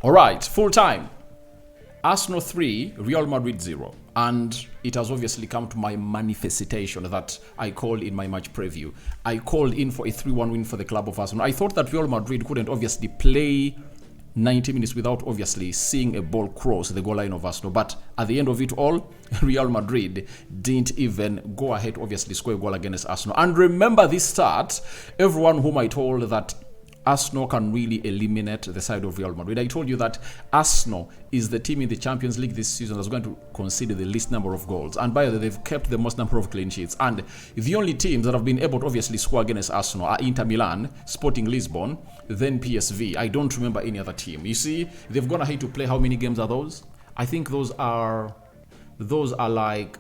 All right, full time. Arsenal 3, Real Madrid 0. And it has obviously come to my manifestation that I called in my match preview. I called in for a 3-1 win for the club of Arsenal. I thought that Real Madrid couldn't obviously play 90 minutes without obviously seeing a ball cross the goal line of Arsenal. But at the end of it all, Real Madrid didn't even go ahead to obviously score a goal against Arsenal. And remember this start, everyone whom I told that Arsenal can really eliminate the side of Real Madrid. I told you that Arsenal is the team in the Champions League this season that's going to concede the least number of goals. And by the way, they've kept the most number of clean sheets. And the only teams that have been able to obviously score against Arsenal are Inter Milan, Sporting Lisbon, then PSV. I don't remember any other team. You see, they've gone ahead to play. How many games are those? I think those are like,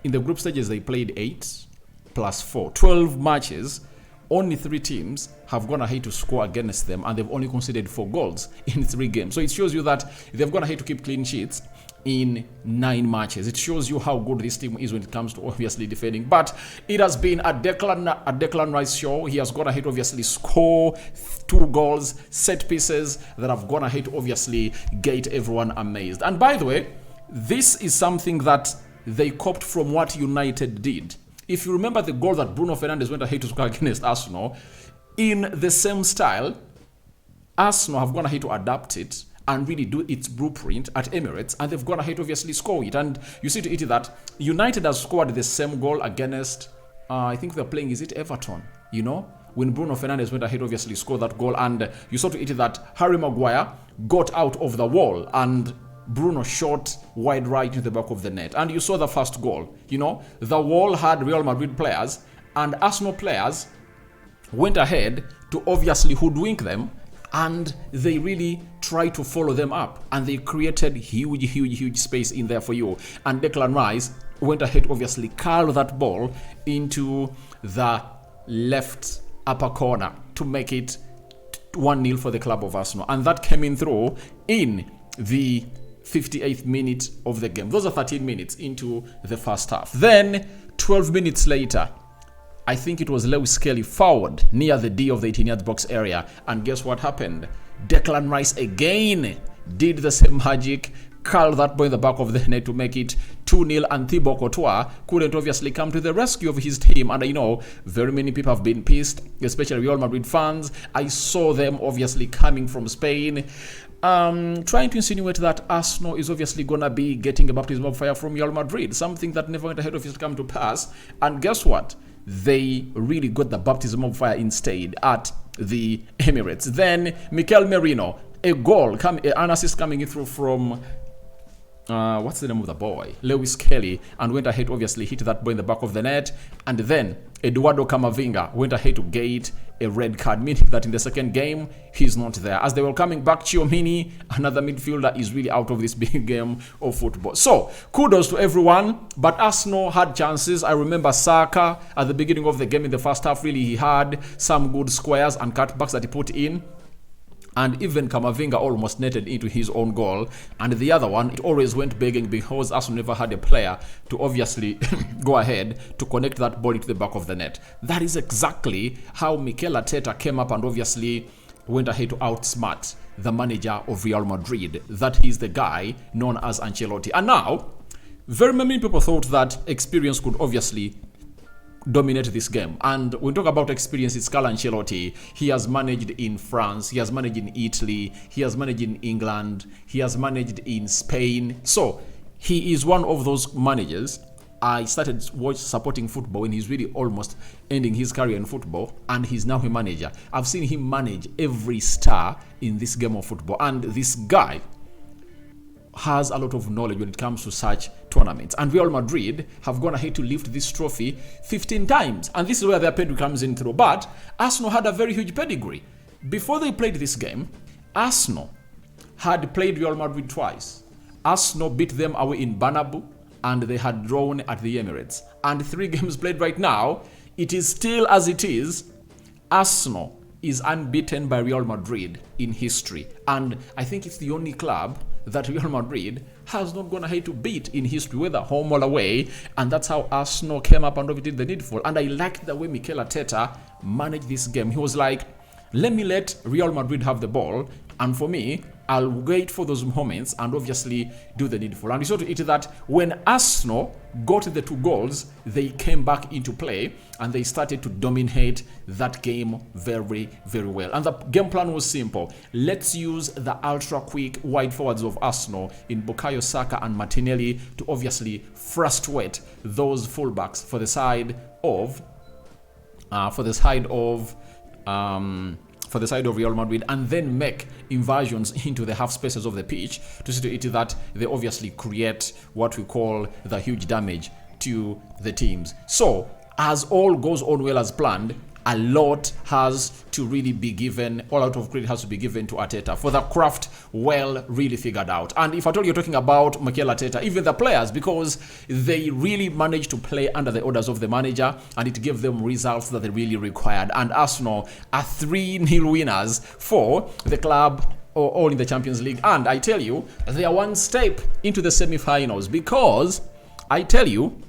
in the group stages, they played 8 plus 4. 12 matches. Only 3 teams have gone ahead to score against them, and they've only conceded 4 goals in 3 games. So it shows you that they've gone ahead to keep clean sheets in 9 matches. It shows you how good this team is when it comes to obviously defending. But it has been a Declan Rice show. He has gone ahead to obviously score 2 goals, set pieces that have gone ahead to obviously get everyone amazed. And by the way, this is something that they copied from what United did. If you remember the goal that Bruno Fernandes went ahead to score against Arsenal, in the same style, Arsenal have gone ahead to adapt it and really do its blueprint at Emirates, and they've gone ahead to obviously score it. And you see to it that United has scored the same goal against, I think they're playing, is it Everton? You know, when Bruno Fernandes went ahead to obviously score that goal, and you saw to it that Harry Maguire got out of the wall and Bruno shot wide right into the back of the net. And you saw the first goal. You know, the wall had Real Madrid players, and Arsenal players went ahead to obviously hoodwink them, and they really tried to follow them up, and they created huge space in there for you. And Declan Rice went ahead to obviously curl that ball into the left upper corner to make it 1-0 for the club of Arsenal. And that came in through in the 58th minute of the game. Those are 13 minutes into the first half. Then 12 minutes later, I think it was Lewis Kelly fouled near the D of the 18-yard box area. And guess what happened? Declan Rice again did the same magic, curled that ball in the back of the net to make it 2-0, and Thibaut Courtois couldn't obviously come to the rescue of his team. And I know very many people have been pissed, especially Real Madrid fans. I saw them obviously coming from Spain, trying to insinuate that Arsenal is obviously going to be getting a baptism of fire from Real Madrid, something that never went ahead of it to come to pass. And guess what? They really got the baptism of fire instead at the Emirates. Then Mikel Merino, a goal, an assist coming in through from what's the name of the boy? Lewis Kelly, and went ahead to obviously hit that ball in the back of the net. And then Eduardo Camavinga went ahead to get a red card, meaning that in the second game, he's not there. As they were coming back, Chiomini, another midfielder, is really out of this big game of football. So, kudos to everyone, but Arsenal had chances. I remember Saka at the beginning of the game in the first half, really he had some good squares and cutbacks that he put in. And even Camavinga almost netted into his own goal. And the other one, it always went begging because Arsenal never had a player to obviously go ahead to connect that ball into the back of the net. That is exactly how Mikel Arteta came up and obviously went ahead to outsmart the manager of Real Madrid. That is the guy known as Ancelotti. And now, very many people thought that experience could obviously dominate this game. And when we talk about experience, it's Carlo Ancelotti. He has managed in France, he has managed in Italy, he has managed in England, he has managed in Spain. So he is one of those managers. I started supporting football when he's really almost ending his career in football, and he's now a manager. I've seen him manage every star in this game of football, and this guy has a lot of knowledge when it comes to such tournaments. And Real Madrid have gone ahead to lift this trophy 15 times. And this is where their pedigree comes in through. But Arsenal had a very huge pedigree. Before they played this game, Arsenal had played Real Madrid twice. Arsenal beat them away in Bernabeu, and they had drawn at the Emirates. And 3 games played right now, it is still as it is. Arsenal is unbeaten by Real Madrid in history. And I think it's the only club that Real Madrid has not gone ahead to beat in history, whether home or away. And that's how Arsenal came up and did the needful. And I liked the way Mikel Arteta managed this game. He was like, Let me let Real Madrid have the ball, and for me, I'll wait for those moments and obviously do the needful. And you saw to it that when Arsenal got the 2 goals, they came back into play and they started to dominate that game very, very well. And the game plan was simple. Let's use the ultra-quick wide forwards of Arsenal in Bukayo Saka and Martinelli to obviously frustrate those fullbacks for the side of Real Madrid, and then make invasions into the half spaces of the pitch to see to it that they obviously create what we call the huge damage to the teams. So, as all goes on well as planned, a lot has to really be given, all out of credit has to be given to Arteta for the craft well really figured out. And if at all you're talking about Mikel Arteta, even the players, because they really managed to play under the orders of the manager and it gave them results that they really required. And Arsenal are 3-0 winners for the club all in the Champions League. And I tell you, they are one step into the semi-finals, because I tell you,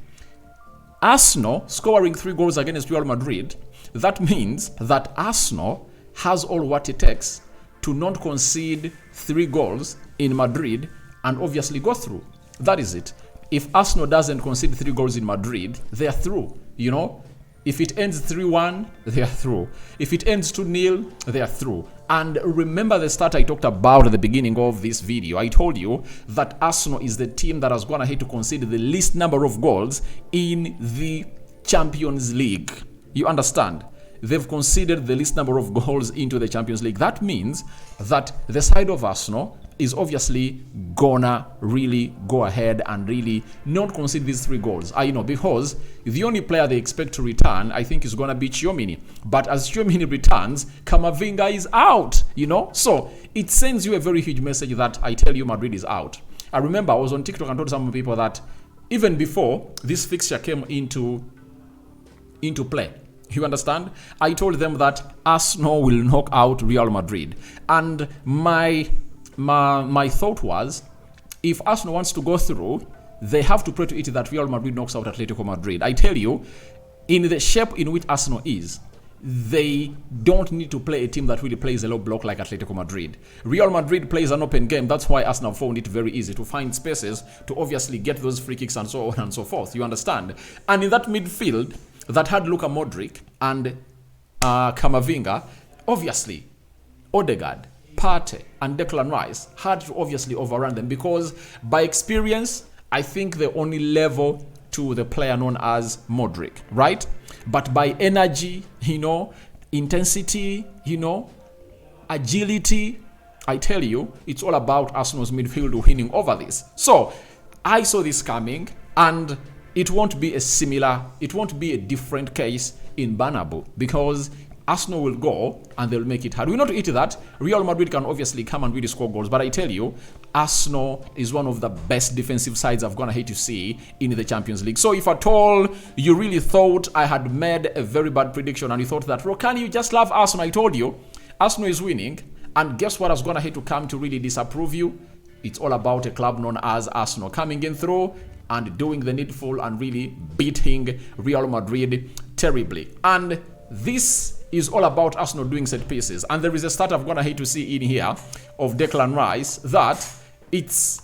Arsenal scoring 3 goals against Real Madrid, that means that Arsenal has all what it takes to not concede 3 goals in Madrid and obviously go through. That is it. If Arsenal doesn't concede 3 goals in Madrid, they are through. You know, if it ends 3-1, they are through. If it ends 2-0, they are through. And remember the start I talked about at the beginning of this video. I told you that Arsenal is the team that has gone ahead to concede the least number of goals in the Champions League. You understand? They've conceded the least number of goals into the Champions League. That means that the side of Arsenal is obviously gonna really go ahead and really not concede these 3 goals. I know, because the only player they expect to return, I think, is gonna be Tchouaméni. But as Tchouaméni returns, Camavinga is out, you know? So it sends you a very huge message that I tell you Madrid is out. I remember I was on TikTok and told some people that even before this fixture came into play, you understand? I told them that Arsenal will knock out Real Madrid. And my thought was, if Arsenal wants to go through, they have to pray to it that Real Madrid knocks out Atletico Madrid. I tell you, in the shape in which Arsenal is, they don't need to play a team that really plays a low block like Atletico Madrid. Real Madrid plays an open game. That's why Arsenal found it very easy to find spaces to obviously get those free kicks and so on and so forth. You understand? And in that midfield that had Luka Modric and Camavinga, obviously Odegaard, Partey and Declan Rice had to obviously overrun them, because by experience, I think they only level to the player known as Modric, right? But by energy, you know, intensity, you know, agility, I tell you, it's all about Arsenal's midfield winning over this. So I saw this coming, and it won't be a different case in Bernabeu, because Arsenal will go and they'll make it hard. We know to it that Real Madrid can obviously come and really score goals, but I tell you, Arsenal is one of the best defensive sides I've gonna hate to see in the Champions League. So if at all you really thought I had made a very bad prediction and you thought that, Rokani, you just love Arsenal, I told you, Arsenal is winning. And guess what I was gonna hate to come to really disapprove you? It's all about a club known as Arsenal coming in through and doing the needful and really beating Real Madrid terribly. And this is all about Arsenal doing set pieces. And there is a stat I'm gonna hate to see in here of Declan Rice, that he's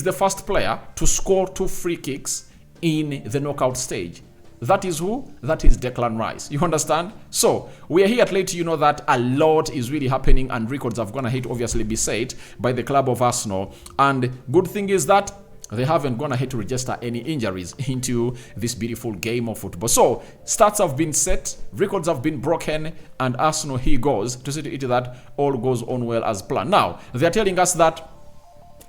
the first player to score 2 free kicks in the knockout stage. That is who? That is Declan Rice. You understand? So we are here to let you know that a lot is really happening, and records have gonna hate to obviously be set by the club of Arsenal. And good thing is that they haven't gone ahead to register any injuries into this beautiful game of football. So stats have been set, records have been broken, and Arsenal here goes to see to it that all goes on well as planned. Now, they are telling us that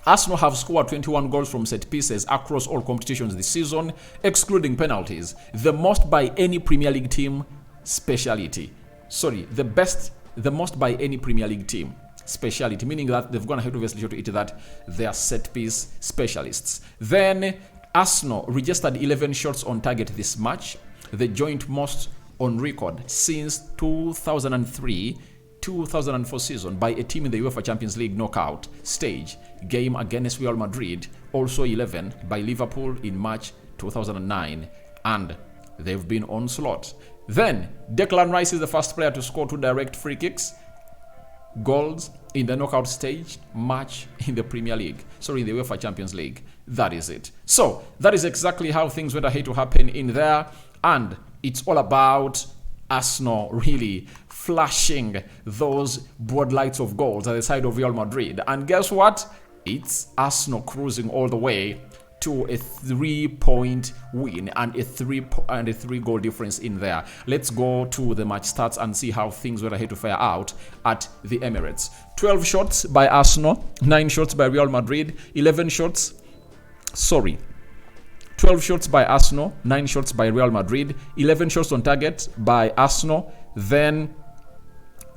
Arsenal have scored 21 goals from set pieces across all competitions this season, excluding penalties. The most by any Premier League team speciality. Sorry, the most by any Premier League team speciality, meaning that they've gone ahead to obviously show to it that they are set piece specialists. Then Arsenal registered 11 shots on target this match, the joint most on record since 2003-2004 season by a team in the UEFA Champions League knockout stage game against Real Madrid, also 11 by Liverpool in March 2009, and they've been onslaught. Then, Declan Rice is the first player to score 2 direct free kicks goals in the knockout stage match in the Premier League. Sorry, in the UEFA Champions League. That is it. So, that is exactly how things went ahead to happen in there. And it's all about Arsenal really flashing those broad lights of goals at the side of Real Madrid. And guess what? It's Arsenal cruising all the way to a 3-point win and a 3-goal difference in there. Let's go to the match stats and see how things were ahead to fare out at the Emirates. 12 shots by Arsenal, 9 shots by Real Madrid, 12 shots by Arsenal, 9 shots by Real Madrid, 11 shots on target by Arsenal. Then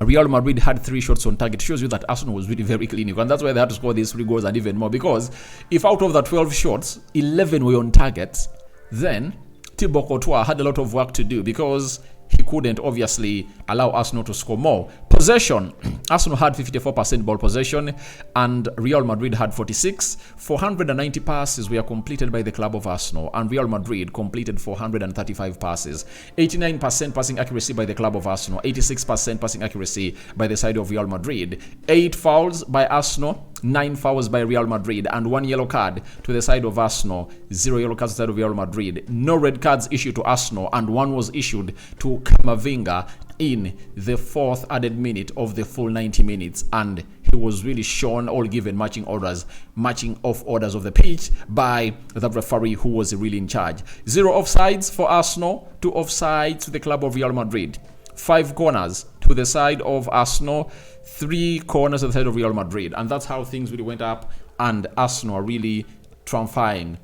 Real Madrid had 3 shots on target. Shows you that Arsenal was really very clinical, and that's why they had to score these 3 goals and even more. Because if out of the 12 shots, 11 were on target, then Thibaut Courtois had a lot of work to do because he couldn't obviously allow Arsenal to score more. Possession, Arsenal had 54% ball possession and Real Madrid had 46. 490 passes were completed by the club of Arsenal and Real Madrid completed 435 passes. 89% passing accuracy by the club of Arsenal, 86% passing accuracy by the side of Real Madrid. 8 fouls by Arsenal, 9 fouls by Real Madrid, and 1 yellow card to the side of Arsenal, 0 yellow cards to the side of Real Madrid. No red cards issued to Arsenal, and 1 was issued to Camavinga in the 4th added minute of the full 90 minutes, and he was really shown all given matching off orders of the pitch by the referee who was really in charge. 0 offsides for Arsenal, 2 offsides to the club of Real Madrid. 5 corners to the side of Arsenal, 3 corners to the side of Real Madrid. And that's how things really went up, and Arsenal are really triumphing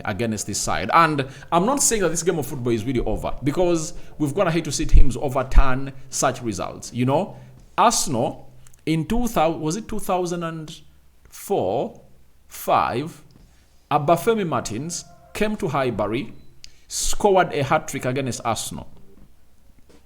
against this side. And I'm not saying that this game of football is really over, because we've gone ahead to see teams overturn such results. You know, Arsenal in 2004-5, Abafemi Martins came to Highbury, scored a hat-trick against Arsenal.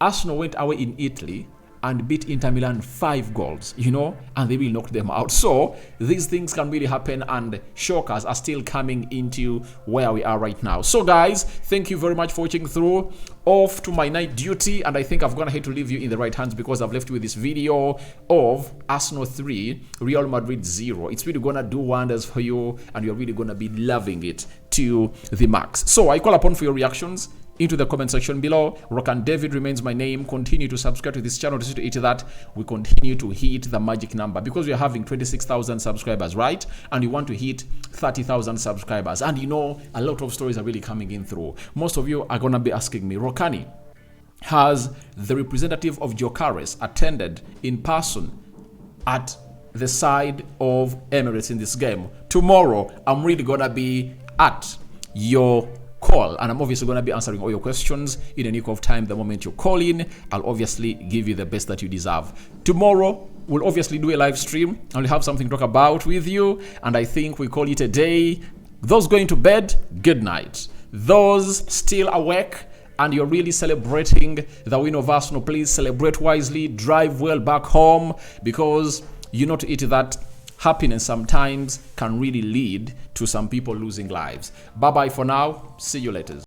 Arsenal went away in Italy and beat Inter Milan 5 goals, you know, and they will knock them out. So these things can really happen, and shockers are still coming into where we are right now. So guys, thank you very much for watching through. Off to my night duty, and I think I've gone ahead to leave you in the right hands because I've left you with this video of Arsenal 3, Real Madrid 0. It's really gonna do wonders for you, and you're really gonna be loving it to the max. So I call upon for your reactions into the comment section below. Rokani David remains my name. Continue to subscribe to this channel to see to it that we continue to hit the magic number, because we are having 26,000 subscribers, right? And you want to hit 30,000 subscribers. And you know, a lot of stories are really coming in through. Most of you are gonna be asking me, Rokani, has the representative of Gyökeres attended in person at the side of Emirates in this game? Tomorrow, I'm really gonna be at your call, and I'm obviously going to be answering all your questions in a nick of time. The moment you call in, I'll obviously give you the best that you deserve. Tomorrow, we'll obviously do a live stream. I'll have something to talk about with you, and I think we call it a day. Those going to bed, good night. Those still awake and you're really celebrating the win of Arsenal, please celebrate wisely, drive well back home, because you know to it that happiness sometimes can really lead to some people losing lives. Bye-bye for now. See you later.